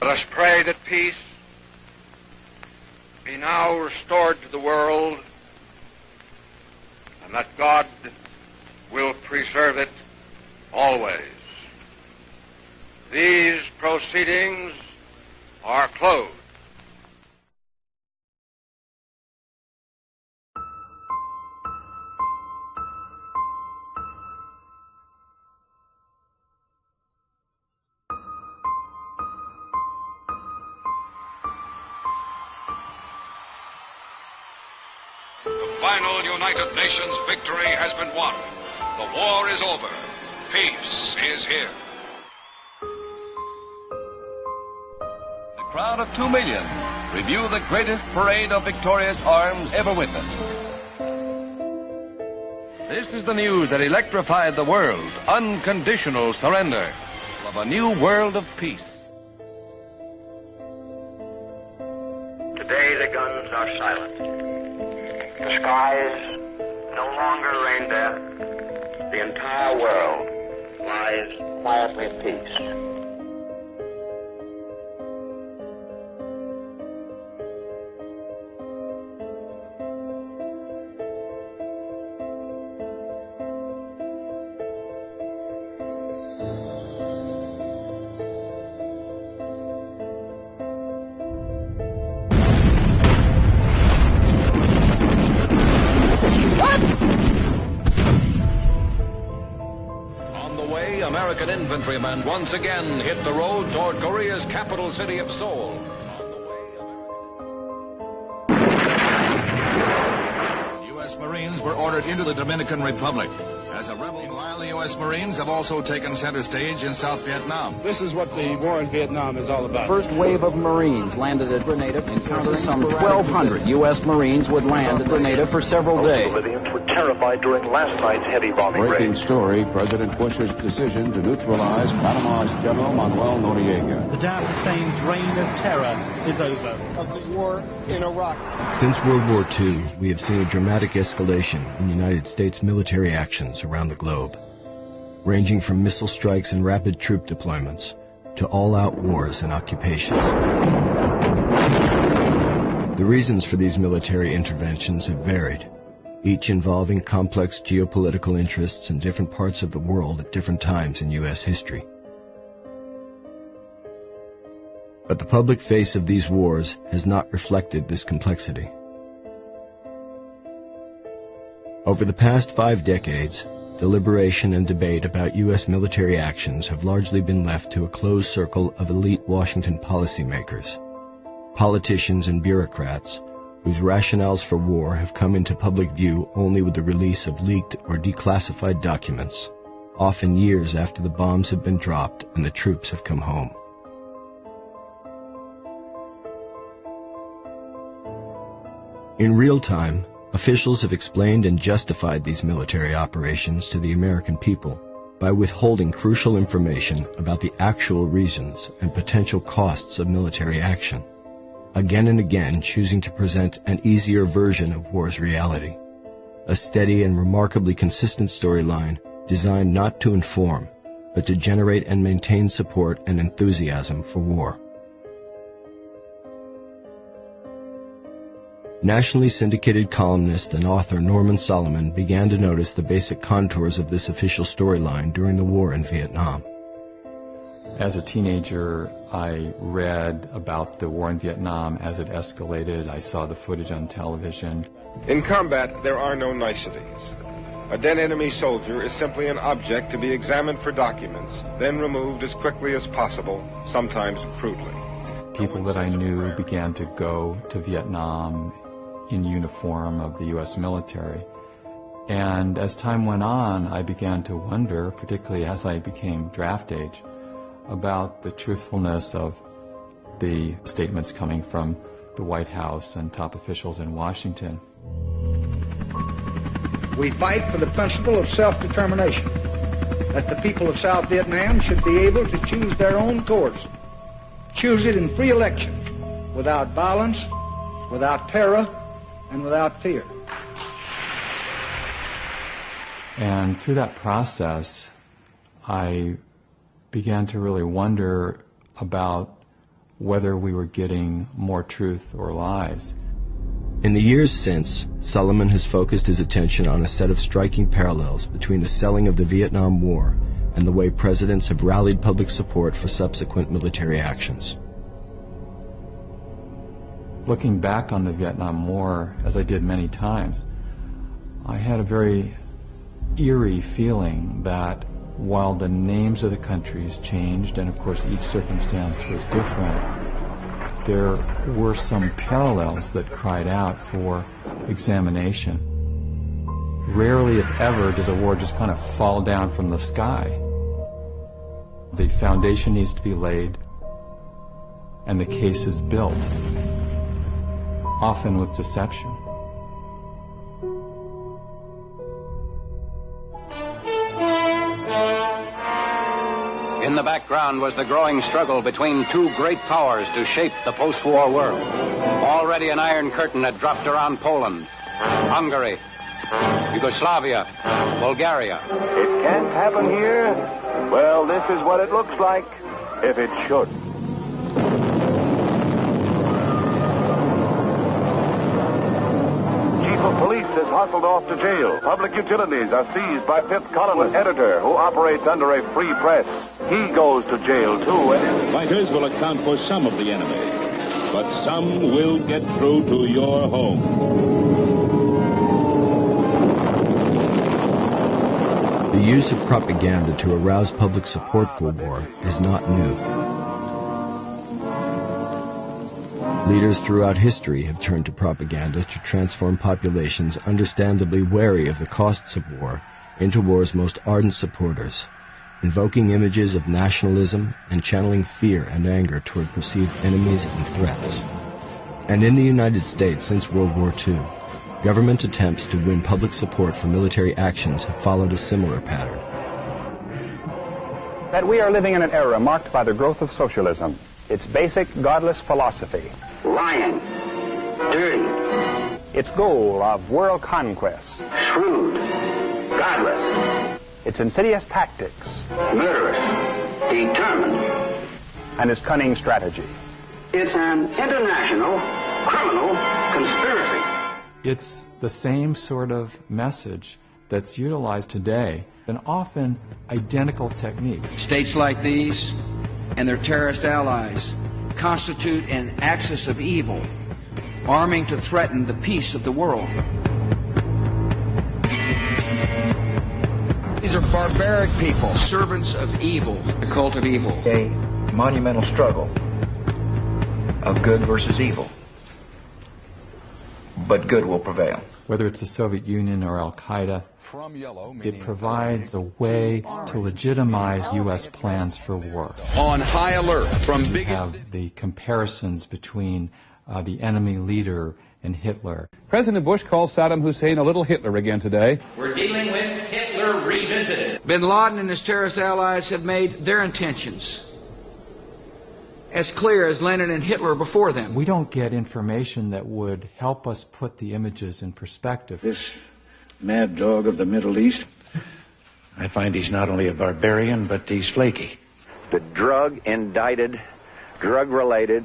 Let us pray that peace be now restored to the world, and that God will preserve it always. These proceedings are closed. The final United Nations victory has been won. The war is over. Peace is here. A crowd of 2 million review the greatest parade of victorious arms ever witnessed. This is the news that electrified the world. Unconditional surrender of a new world of peace. Today the guns are silent. The skies no longer rain death. The entire world lies quietly in peace. American infantrymen once again hit the road toward Korea's capital city of Seoul. U.S. Marines were ordered into the Dominican Republic as a rebel. Meanwhile, the U.S. Marines have also taken center stage in South Vietnam. This is what the war in Vietnam is all about. First wave of Marines landed at Grenada. Encountered some 1,200 U.S. Marines would land at Grenada for several days. Civilians were terrified during last night's heavy bombing raid. Breaking story, President Bush's decision to neutralize Panama's General Manuel Noriega. Saddam Hussein's reign of terror is over. Of the war in Iraq. Since World War II, we have seen a dramatic escalation in United States military actions around the globe, ranging from missile strikes and rapid troop deployments to all-out wars and occupations. The reasons for these military interventions have varied, each involving complex geopolitical interests in different parts of the world at different times in U.S. history. But the public face of these wars has not reflected this complexity. Over the past 5 decades, deliberation and debate about U.S. military actions have largely been left to a closed circle of elite Washington policymakers, politicians and bureaucrats whose rationales for war have come into public view only with the release of leaked or declassified documents, often years after the bombs have been dropped and the troops have come home. In real time, officials have explained and justified these military operations to the American people by withholding crucial information about the actual reasons and potential costs of military action, again and again choosing to present an easier version of war's reality, a steady and remarkably consistent storyline designed not to inform, but to generate and maintain support and enthusiasm for war. Nationally syndicated columnist and author Norman Solomon began to notice the basic contours of this official storyline during the war in Vietnam. As a teenager, I read about the war in Vietnam as it escalated. I saw the footage on television. In combat, there are no niceties. A dead enemy soldier is simply an object to be examined for documents, then removed as quickly as possible, sometimes crudely. People that I knew began to go to Vietnam in uniform of the U.S. military. And as time went on, I began to wonder, particularly as I became draft age, about the truthfulness of the statements coming from the White House and top officials in Washington. We fight for the principle of self-determination, that the people of South Vietnam should be able to choose their own course, choose it in free election, without violence, without terror, and without fear. And through that process, I began to really wonder about whether we were getting more truth or lies. In the years since, Solomon has focused his attention on a set of striking parallels between the selling of the Vietnam War and the way presidents have rallied public support for subsequent military actions. Looking back on the Vietnam War, as I did many times, I had a very eerie feeling that while the names of the countries changed, and of course each circumstance was different, there were some parallels that cried out for examination. Rarely, if ever, does a war just kind of fall down from the sky. The foundation needs to be laid, and the case is built, often with deception. In the background was the growing struggle between two great powers to shape the post-war world. Already an iron curtain had dropped around Poland, Hungary, Yugoslavia, Bulgaria. It can't happen here? Well, this is what it looks like if it should. Chief of police is hustled off to jail. Public utilities are seized by fifth columnist editor who operates under a free press. He goes to jail, too. Fighters will account for some of the enemy, but some will get through to your home. The use of propaganda to arouse public support for war is not new. Leaders throughout history have turned to propaganda to transform populations understandably wary of the costs of war into war's most ardent supporters, invoking images of nationalism and channeling fear and anger toward perceived enemies and threats. And in the United States since World War II, government attempts to win public support for military actions have followed a similar pattern. That we are living in an era marked by the growth of socialism, its basic godless philosophy. Lying, dirty, its goal of world conquest. shrewd, godless, Its insidious tactics. murderous, determined. And its cunning strategy. It's an international criminal conspiracy. It's the same sort of message that's utilized today, and often identical techniques. States like these and their terrorist allies constitute an axis of evil, arming to threaten the peace of the world. These are barbaric people, servants of evil, the cult of evil. A monumental struggle of good versus evil. But good will prevail. Whether it's the Soviet Union or Al-Qaeda, it provides a way to legitimize U.S. plans for war. On high alert from You have the comparisons between the enemy leader and Hitler. President Bush called Saddam Hussein a little Hitler again today. We're dealing with Hitler revisited. Bin Laden and his terrorist allies have made their intentions as clear as Lenin and Hitler before them. We don't get information that would help us put the images in perspective. This mad dog of the Middle East, I find he's not only a barbarian, but he's flaky. The drug-related,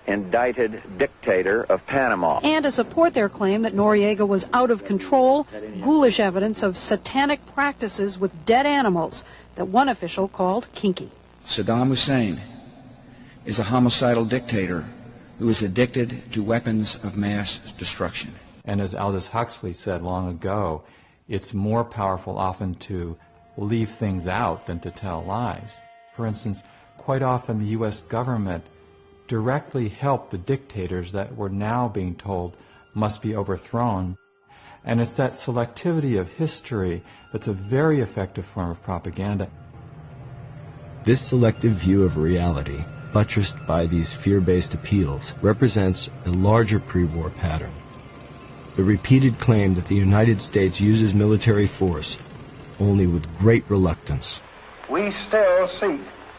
indicted dictator of Panama. And to support their claim that Noriega was out of control, ghoulish evidence of satanic practices with dead animals that one official called kinky. Saddam Hussein is a homicidal dictator who is addicted to weapons of mass destruction. And as Aldous Huxley said long ago, it's more powerful often to leave things out than to tell lies. For instance, quite often the U.S. government directly helped the dictators that were now being told must be overthrown. And it's that selectivity of history that's a very effective form of propaganda. This selective view of reality, buttressed by these fear-based appeals, represents a larger pre-war pattern. The repeated claim that the United States uses military force only with great reluctance. We still seek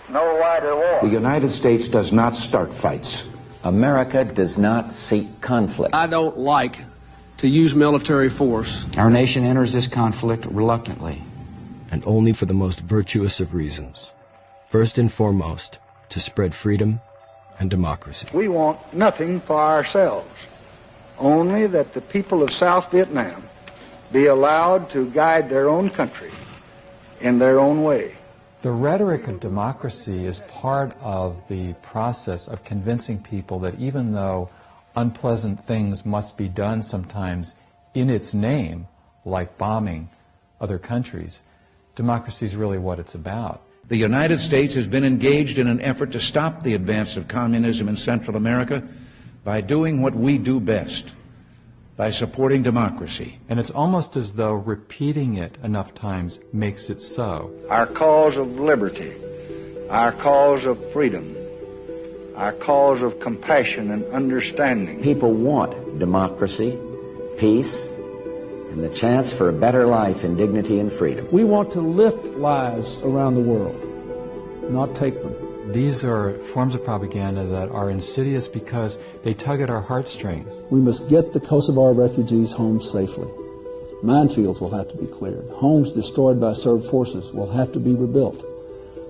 no wider war. The United States does not start fights. America does not seek conflict. I don't like to use military force. Our nation enters this conflict reluctantly. And only for the most virtuous of reasons. First and foremost, to spread freedom and democracy. We want nothing for ourselves, only that the people of South Vietnam be allowed to guide their own country in their own way. The rhetoric of democracy is part of the process of convincing people that even though unpleasant things must be done sometimes in its name, like bombing other countries, democracy is really what it's about. The United States has been engaged in an effort to stop the advance of communism in Central America by doing what we do best, by supporting democracy. And it's almost as though repeating it enough times makes it so. Our cause of liberty, our cause of freedom, our cause of compassion and understanding. People want democracy, peace, and the chance for a better life in dignity and freedom. We want to lift lives around the world, not take them. These are forms of propaganda that are insidious because they tug at our heartstrings. We must get the Kosovar refugees home safely. Minefields will have to be cleared. Homes destroyed by Serb forces will have to be rebuilt.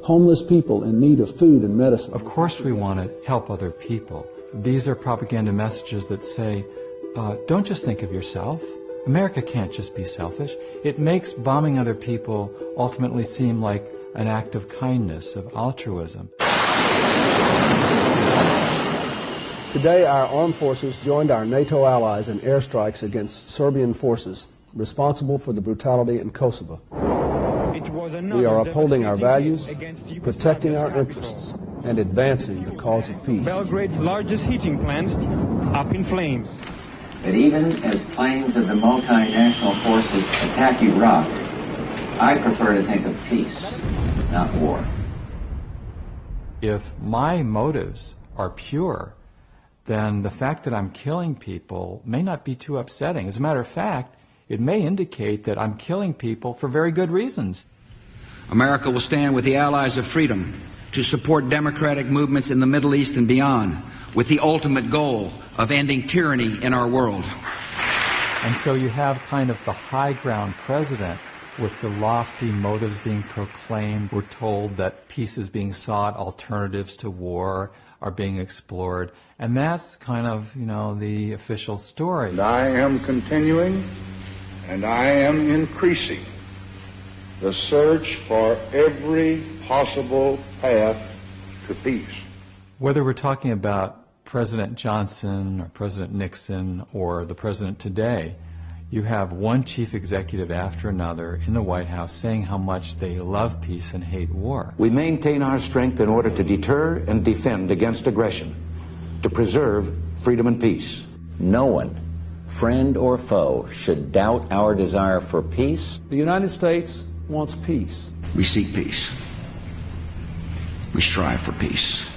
Homeless people in need of food and medicine. Of course we want to help other people. These are propaganda messages that say, don't just think of yourself. America can't just be selfish. It makes bombing other people ultimately seem like an act of kindness, of altruism. Today, our armed forces joined our NATO allies in airstrikes against Serbian forces responsible for the brutality in Kosovo. We are upholding our values, protecting our interests, and advancing the cause of peace. Belgrade's largest heating plant up in flames. But even as planes of the multinational forces attack Iraq, I prefer to think of peace, not war. If my motives are pure, then the fact that I'm killing people may not be too upsetting. As a matter of fact, it may indicate that I'm killing people for very good reasons. America will stand with the allies of freedom to support democratic movements in the Middle East and beyond, with the ultimate goal of ending tyranny in our world. And so you have kind of the high ground president with the lofty motives being proclaimed. We're told that peace is being sought, alternatives to war are being explored, and that's kind of, the official story. And I am continuing, and I am increasing the search for every possible path to peace. Whether we're talking about President Johnson or President Nixon or the president today, you have one chief executive after another in the White House saying how much they love peace and hate war. We maintain our strength in order to deter and defend against aggression, to preserve freedom and peace. No one, friend or foe, should doubt our desire for peace. The United States wants peace. We seek peace. We strive for peace.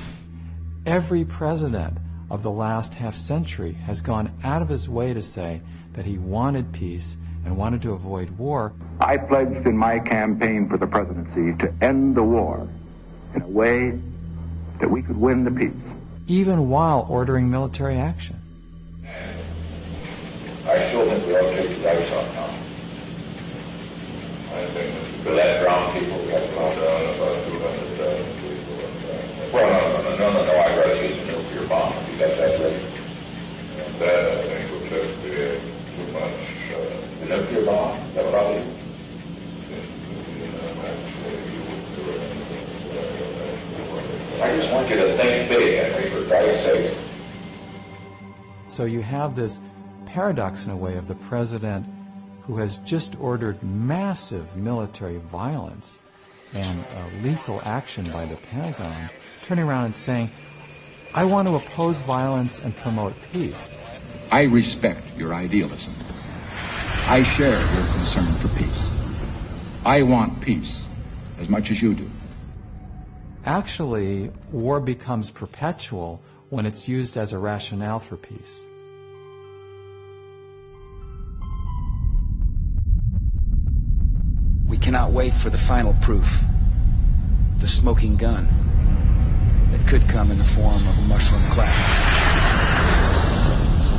Every president of the last half century has gone out of his way to say that he wanted peace and wanted to avoid war. I pledged in my campaign for the presidency to end the war in a way that we could win the peace. Even while ordering military action. I still think we ought to take the dice off now. I think to let drown people, we have to go down about 200,000 people. Well, no, I'd rather use a nuclear bomb if you got that ready. And that, I think, would just be too much. The nuclear bomb, is that what I'll do? I just want you to think big, Henry, for Christ's sake. So you have this paradox, in a way, of the president who has just ordered massive military violence and lethal action by the Pentagon, turning around and saying, I want to oppose violence and promote peace. I respect your idealism. I share your concern for peace. I want peace as much as you do. Actually, war becomes perpetual when it's used as a rationale for peace. We cannot wait for the final proof, the smoking gun that could come in the form of a mushroom cloud.